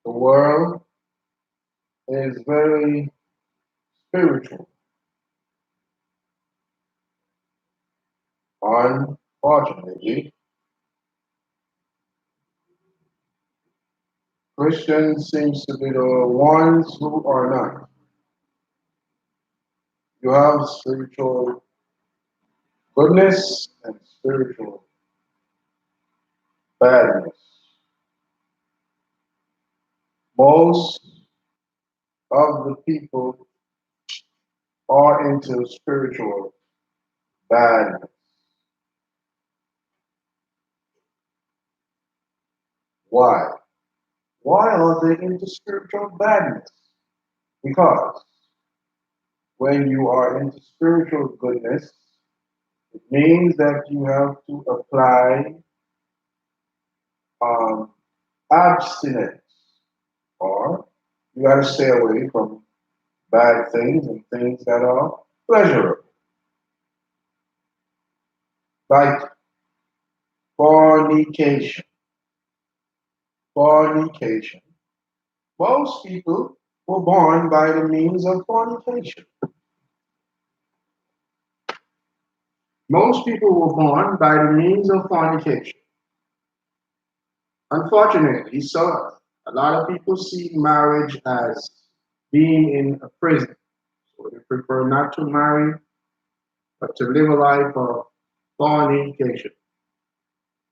The world is very spiritual. Unfortunately, Christians seems to be the ones who are not. You have spiritual goodness and spiritual badness. Most of the people are into spiritual badness. Why? Why are they into spiritual badness? Because when you are into spiritual goodness, it means that you have to apply um, abstinence, or you got to stay away from bad things and things that are pleasurable, like fornication. Fornication. Most people were born by the means of fornication. Most people were born by the means of fornication. Unfortunately, so a lot of people see marriage as being in a prison. So they prefer not to marry, but to live a life of fornication.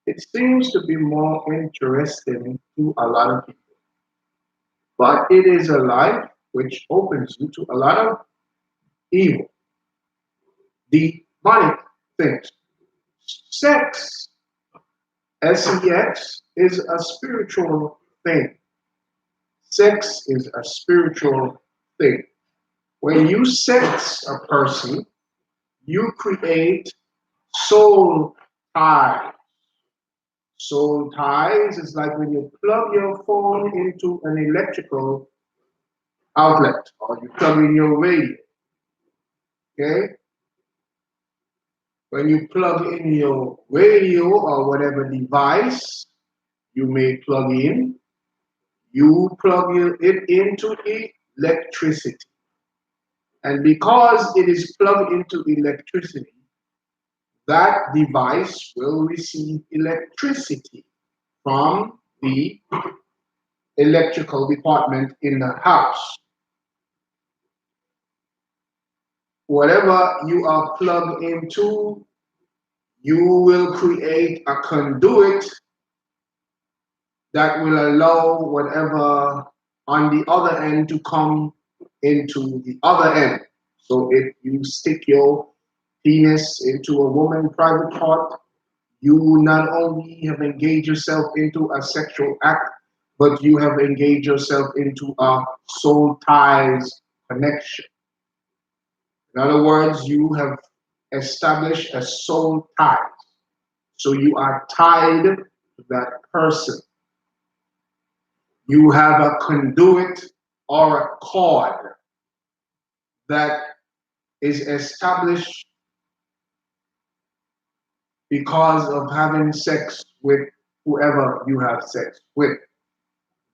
It seems to be more interesting to a lot of people. But it is a life which opens you to a lot of evil, demonic things. Sex, sex, is a spiritual thing. Sex is a spiritual thing. When you sex a person, you create soul ties. Soul ties is like when you plug your phone into an electrical outlet or you plug in your radio. Okay? When you plug in your radio or whatever device you may plug in, you plug it into electricity. And because it is plugged into electricity, that device will receive electricity from the electrical department in the house. Whatever you are plugged into, you will create a conduit that will allow whatever on the other end to come into the other end. So if you stick your penis into a woman's private part, you not only have engaged yourself into a sexual act, but you have engaged yourself into a soul ties connection. In other words, you have established a soul tie. So you are tied to that person. You have a conduit or a cord that is established because of having sex with whoever you have sex with.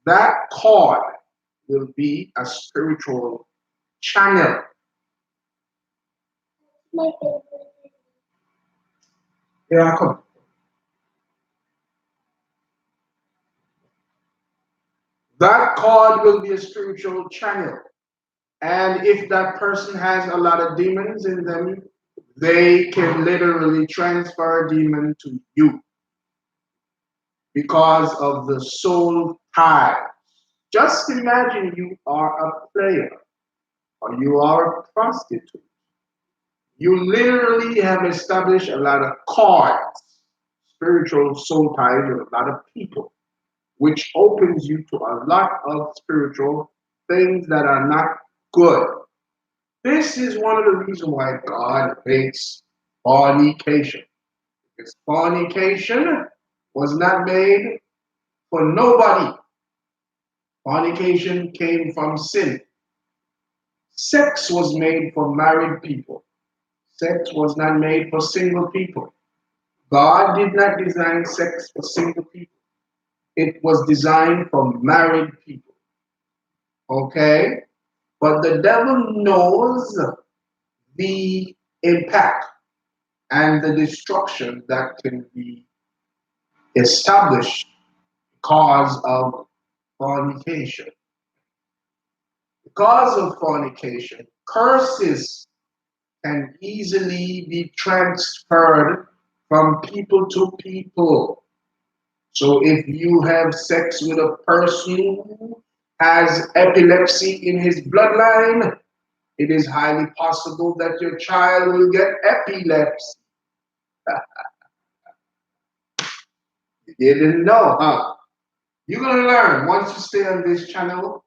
That cord will be a spiritual channel. Here I come. That cord will be a spiritual channel. And if that person has a lot of demons in them, they can literally transfer a demon to you because of the soul tie. Just imagine you are a player or you are a prostitute. You literally have established a lot of cords, spiritual soul ties with a lot of people, which opens you to a lot of spiritual things that are not good. This is one of the reasons why God hates fornication. Because fornication was not made for nobody. Fornication came from sin. Sex was made for married people. Sex was not made for single people. God did not design sex for single people. It was designed for married people. Okay? But the devil knows the impact and the destruction that can be established because of fornication. Because of fornication, curses can easily be transferred from people to people. So if you have sex with a person who has epilepsy in his bloodline, it is highly possible that your child will get epilepsy. You didn't know, huh? You're going to learn. Once you stay on this channel,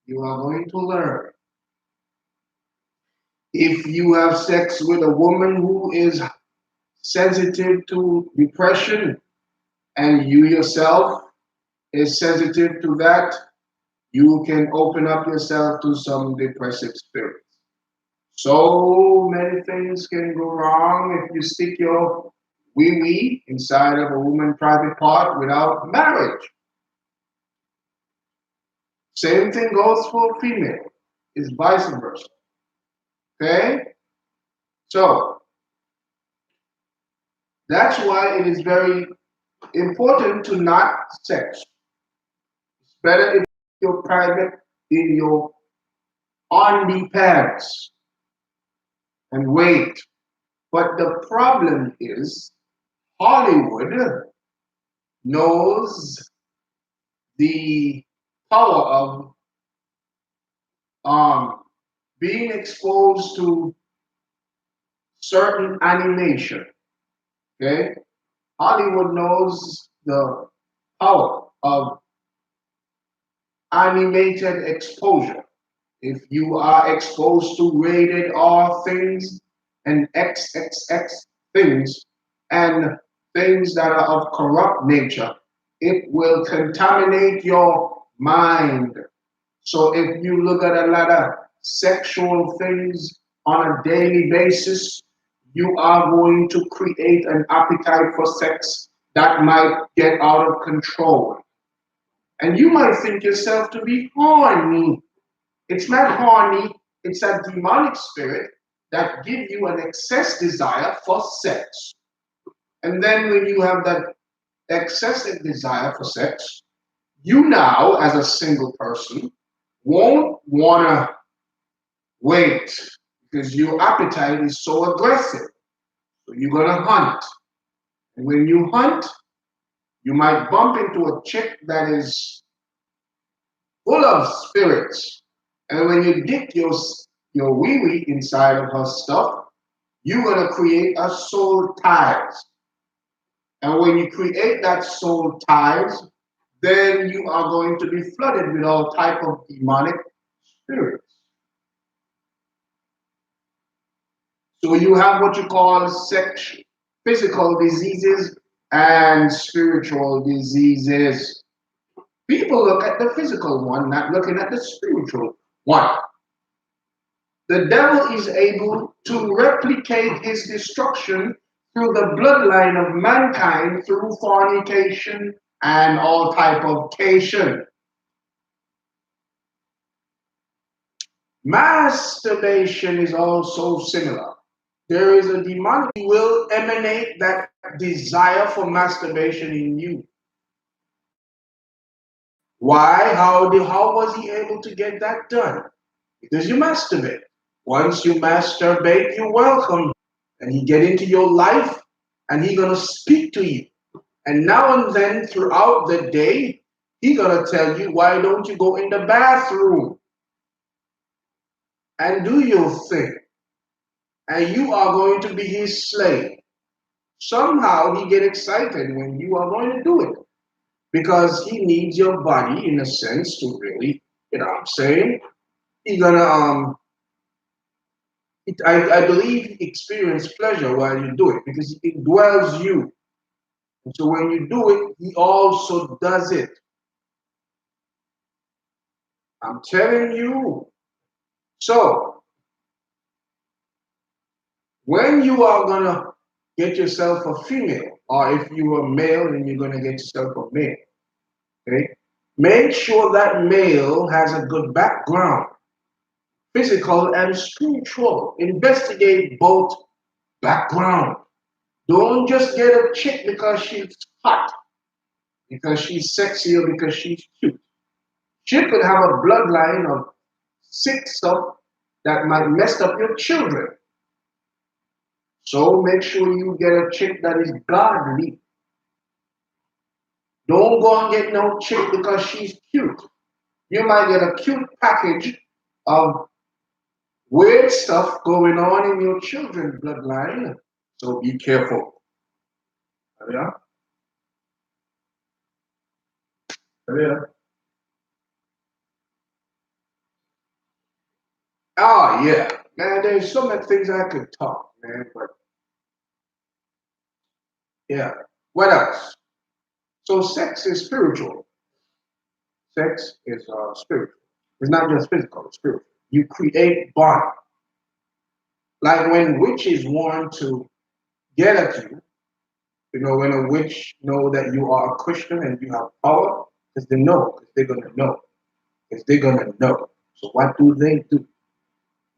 you are going to learn. If you have sex with a woman who is sensitive to depression and you yourself is sensitive to that, you can open up yourself to some depressive spirits. So many things can go wrong if you stick your wee wee inside of a woman's private part without marriage. Same thing goes for female. It's vice versa. Okay? So that's why it is very important to not sex. It's better if you're private in your underpants and wait. But the problem is Hollywood knows the power of um, being exposed to certain animation. Okay, Hollywood knows the power of animated exposure. If you are exposed to rated R things and XXX things and things that are of corrupt nature, it will contaminate your mind. So if you look at a lot of sexual things on a daily basis, you are going to create an appetite for sex that might get out of control. And you might think yourself to be horny. It's not horny, it's a demonic spirit that gives you an excess desire for sex. And then when you have that excessive desire for sex, you now, as a single person, won't want to wait because your appetite is so aggressive. So you're going to hunt. And when you hunt, you might bump into a chick that is full of spirits. And when you dip your wee wee inside of her stuff, you're going to create a soul ties. And when you create that soul ties, then you are going to be flooded with all type of demonic spirits. So you have what you call physical diseases and spiritual diseases. People look at the physical one, not looking at the spiritual one. The devil is able to replicate his destruction through the bloodline of mankind through fornication and all type of cation. Masturbation is also similar. There is a demonic will emanate that desire for masturbation in you. Why? How was he able to get that done? Because you masturbate. Once you masturbate, you're welcome. And he get into your life and he gonna speak to you. And now and then throughout the day, he gonna tell you, why don't you go in the bathroom and do your thing? And you are going to be his slave. Somehow he get excited when you are going to do it because he needs your body in a sense to really, you know what I'm saying? He gonna I believe he experience pleasure while you do it because it dwells you. And so when you do it, he also does it. I'm telling you. So when you are gonna get yourself a female, or if you are male and you're gonna get yourself a male, okay? Make sure that male has a good background, physical and spiritual. Investigate both background. Don't just get a chick because she's hot, because she's sexy, or because she's cute. She could have a bloodline of sick stuff that might mess up your children. So make sure you get a chick that is godly. Don't go and get no chick because she's cute. You might get a cute package of weird stuff going on in your children's bloodline. So be careful. Yeah, yeah. Oh yeah, man. There's so many things I could talk, man. But yeah, what else? So sex is spiritual. Sex is spiritual. It's not just physical; it's spiritual. You create bond. Like when witches want to get at you, when a witch know that you are a Christian and you have power, because they know, because they're gonna know, because they're gonna know. So what do?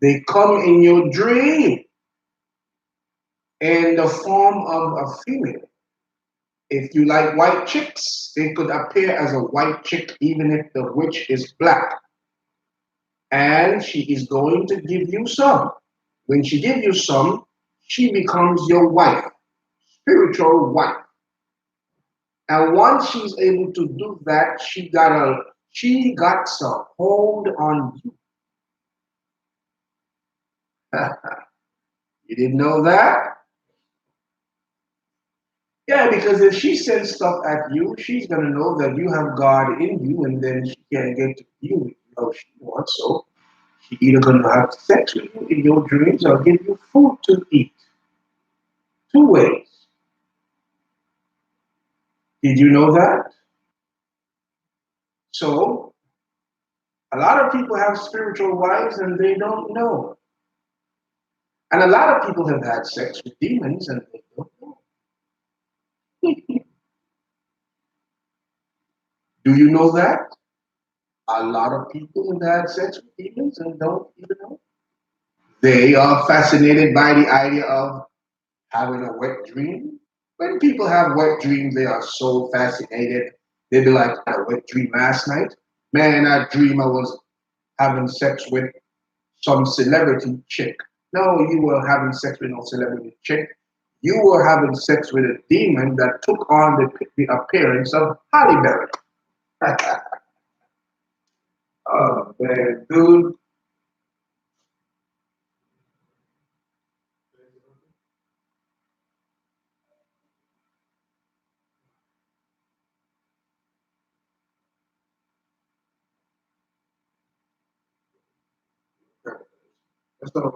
They come in your dream in the form of a female. If you like white chicks, they could appear as a white chick even if the witch is black. And she is going to give you some. When she gives you some, she becomes your wife, spiritual wife. And once she's able to do that, she got some hold on you. You didn't know that? Yeah, because if she sends stuff at you, she's gonna know that you have God in you, and then she can't get to you if she wants. So she either gonna have sex with you in your dreams or give you food to eat. Two ways. Did you know that? So a lot of people have spiritual wives and they don't know. And a lot of people have had sex with demons and they don't know. Do you know that? A lot of people have had sex with demons and don't even know. They are fascinated by the idea of having a wet dream. When people have wet dreams, they are so fascinated. They be like, I had a wet dream last night. Man, I dream I was having sex with some celebrity chick. No, you were having sex with no celebrity chick. You were having sex with a demon that took on the appearance of Halle Berry. Oh, man, dude. That's not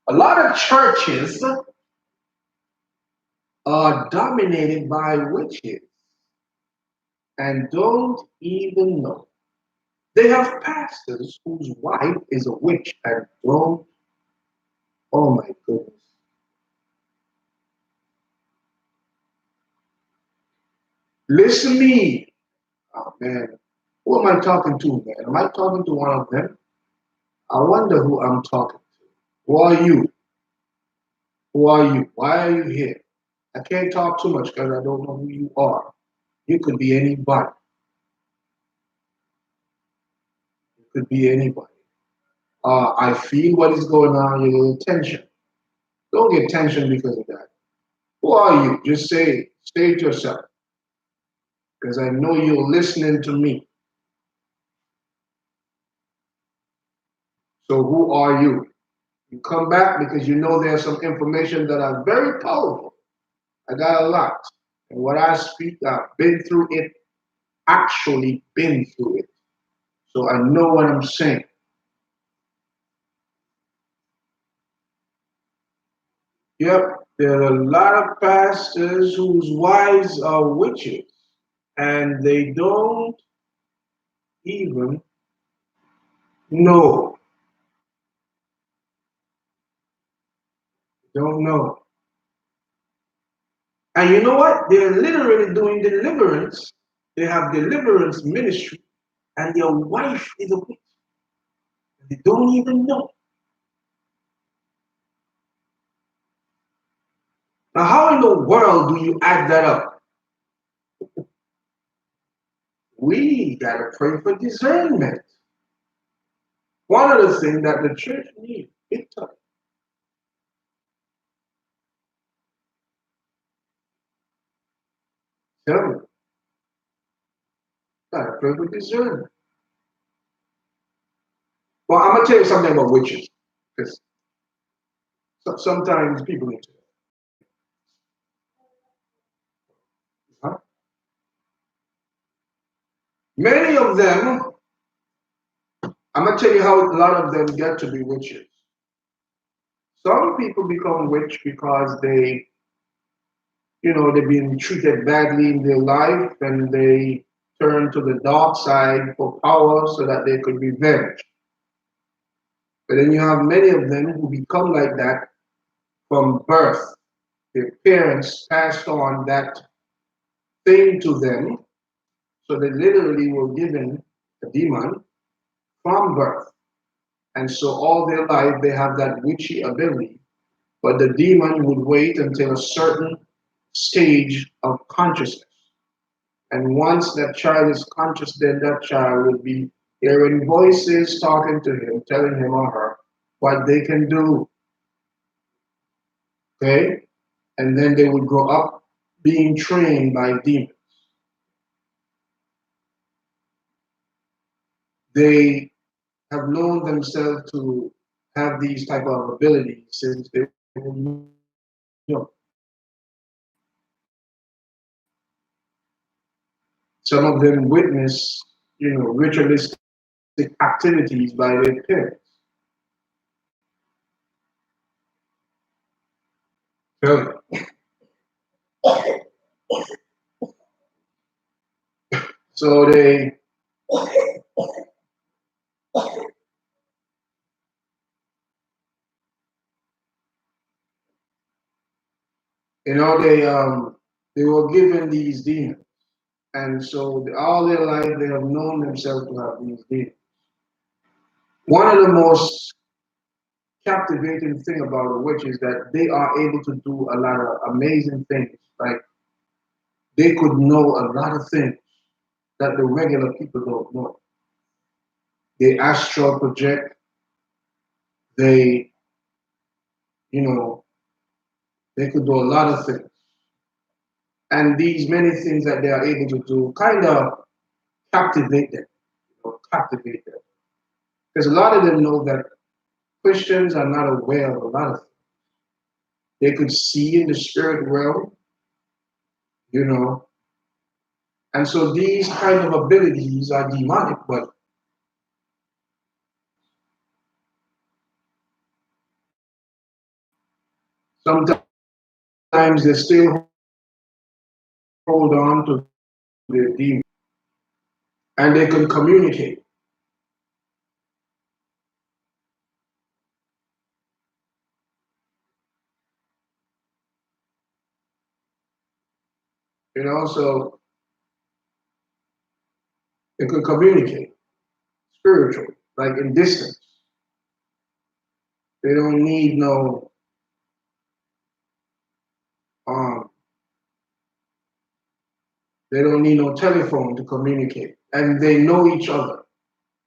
a lot of churches are dominated by witches and don't even know. They have pastors whose wife is a witch and don't, oh my goodness. Listen to me. Oh man. Who am I talking to, man? Am I talking to one of them? I wonder who I'm talking to. Who are you? Who are you? Why are you here? I can't talk too much because I don't know who you are. You could be anybody. You could be anybody. I feel what is going on, your little tension. Don't get tension because of that. Who are you? Just state yourself. Because I know you're listening to me. So who are you? You come back because you know there's some information that are very powerful. I got a lot. And what I speak, I've been through it, actually been through it. So I know what I'm saying. Yep, there are a lot of pastors whose wives are witches and they don't even know. Don't know. And you know what? They're literally doing deliverance. They have deliverance ministry, and their wife is a witch. They don't even know. Now, how in the world do you add that up? We gotta pray for discernment. One of the things that the church needs, big time. Tell me, gotta pray for discernment. Well, I'm gonna tell you something about witches, because sometimes people need to. Huh? Many of them, I'm gonna tell you how a lot of them get to be witches. Some people become witch because they've been treated badly in their life and they turn to the dark side for power so that they could be revenge. But then you have many of them who become like that from birth. Their parents passed on that thing to them, so they literally were given a demon from birth. And so all their life they have that witchy ability, but the demon would wait until a certain stage of consciousness. And once that child is conscious, then that child will be hearing voices talking to him, telling him or her what they can do. Okay? And then they would grow up being trained by demons. They have known themselves to have these type of abilities since they were young. Some of them witness, ritualistic activities by their parents. So, so they were given these demons, and so all their life they have known themselves to have these demons. One of the most captivating thing about a witch is that they are able to do a lot of amazing things. Like they could know a lot of things that the regular people don't know. They astral project. They, you know, they could do a lot of things. And these many things that they are able to do kind of captivate them, captivate them. Because a lot of them know that Christians are not aware of a lot of things. They could see in the spirit realm, you know, and so these kind of abilities are demonic, but sometimes they still hold on to their demons and they can communicate. So they could communicate spiritually, like in distance. They don't need no um they don't need no telephone to communicate. And they know each other.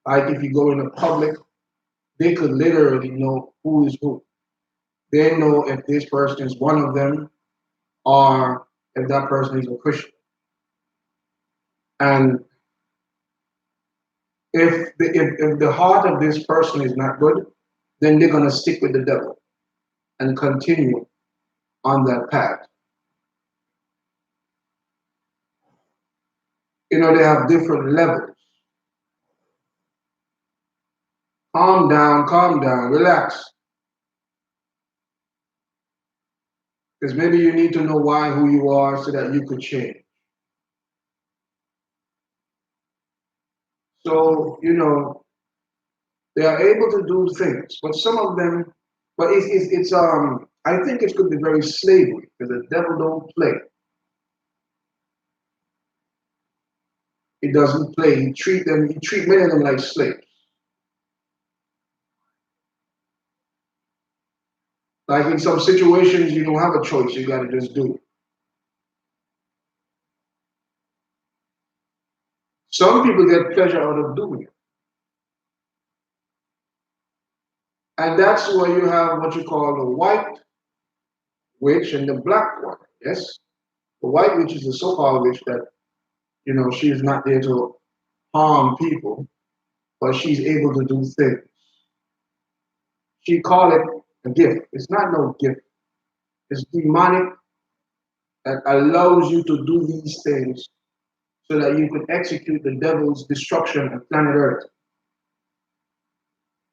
Like if you go in the public, they could literally know who is who. They know if this person is one of them or if that person is a Christian. And if the heart of this person is not good, then they're gonna stick with the devil and continue on that path. They have different levels. Calm down, relax. Because maybe you need to know why who you are so that you could change. So, they are able to do things, but some of them, but I think it could be very slavery because the devil don't play. He doesn't play. He treat many of them like slaves. Like in some situations, you don't have a choice. You got to just do it. Some people get pleasure out of doing it. And that's where you have what you call the white witch and the black one. Yes? The white witch is the so-called witch that, she is not there to harm people, but she's able to do things. She call it a gift. It's not no gift. It's demonic that allows you to do these things so that you can execute the devil's destruction on planet Earth.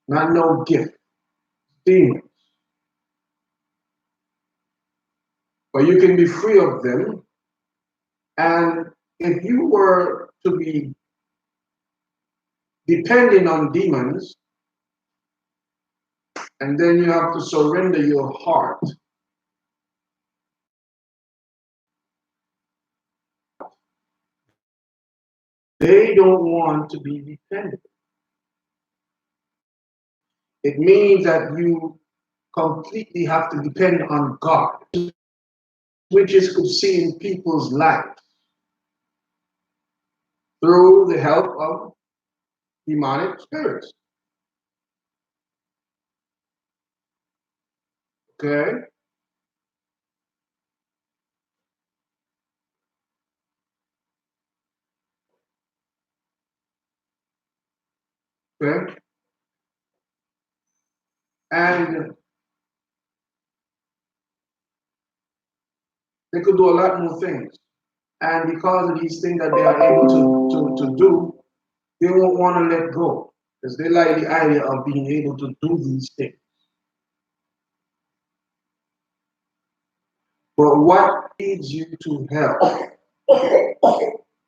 Not no gift. Demons. But you can be free of them. And if you were to be depending on demons, and then you have to surrender your heart. They don't want to be dependent. It means that you completely have to depend on God, which is could see in people's lives through the help of demonic spirits. Okay? Okay? And they could do a lot more things. And because of these things that they are able to do, they won't want to let go. Because they like the idea of being able to do these things. But what leads you to hell?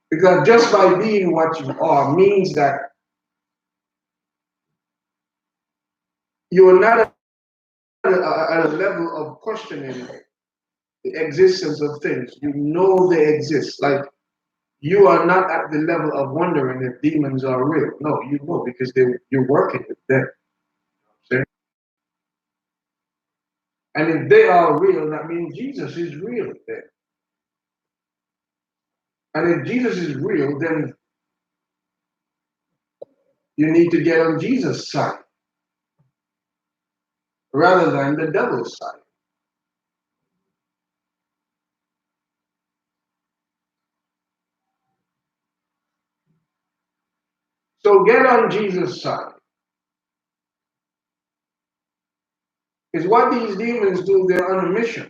Because just by being what you are means that you're not at a level of questioning the existence of things. You know they exist. Like you are not at the level of wondering if demons are real. No, you know because you're working with them. See? And if they are real, that means Jesus is real then. And if Jesus is real, then you need to get on Jesus' side rather than the devil's side. So get on Jesus' side. Because what these demons do, they're on a mission.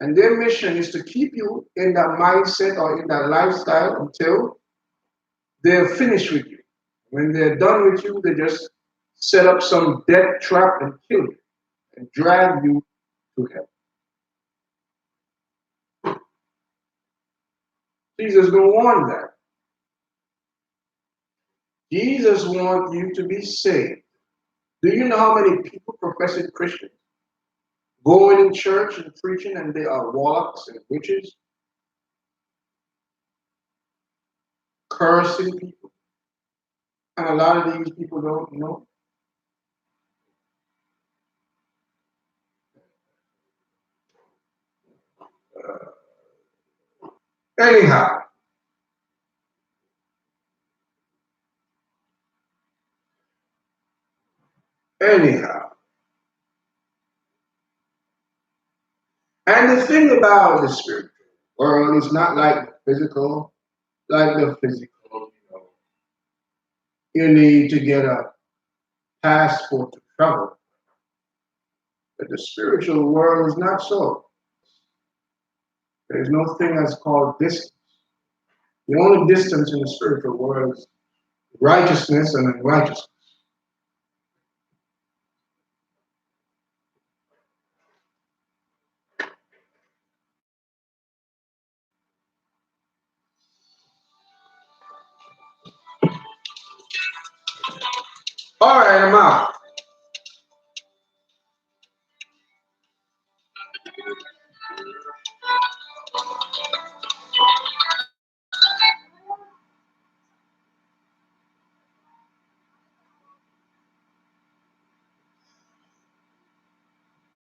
And their mission is to keep you in that mindset or in that lifestyle until they're finished with you. When they're done with you, they just set up some death trap and kill you and drag you to hell. Jesus don't want that. Jesus wants you to be saved. Do you know how many people professing Christians going in church and preaching and they are warlocks and witches, cursing people? And a lot of these people don't know. Anyhow, anyhow. And the thing about the spiritual world is not like physical, like the physical, you need to get a passport to travel. But the spiritual world is not so. There's no thing that's called distance. The only distance in the spiritual world is righteousness and unrighteousness. All right, I'm out.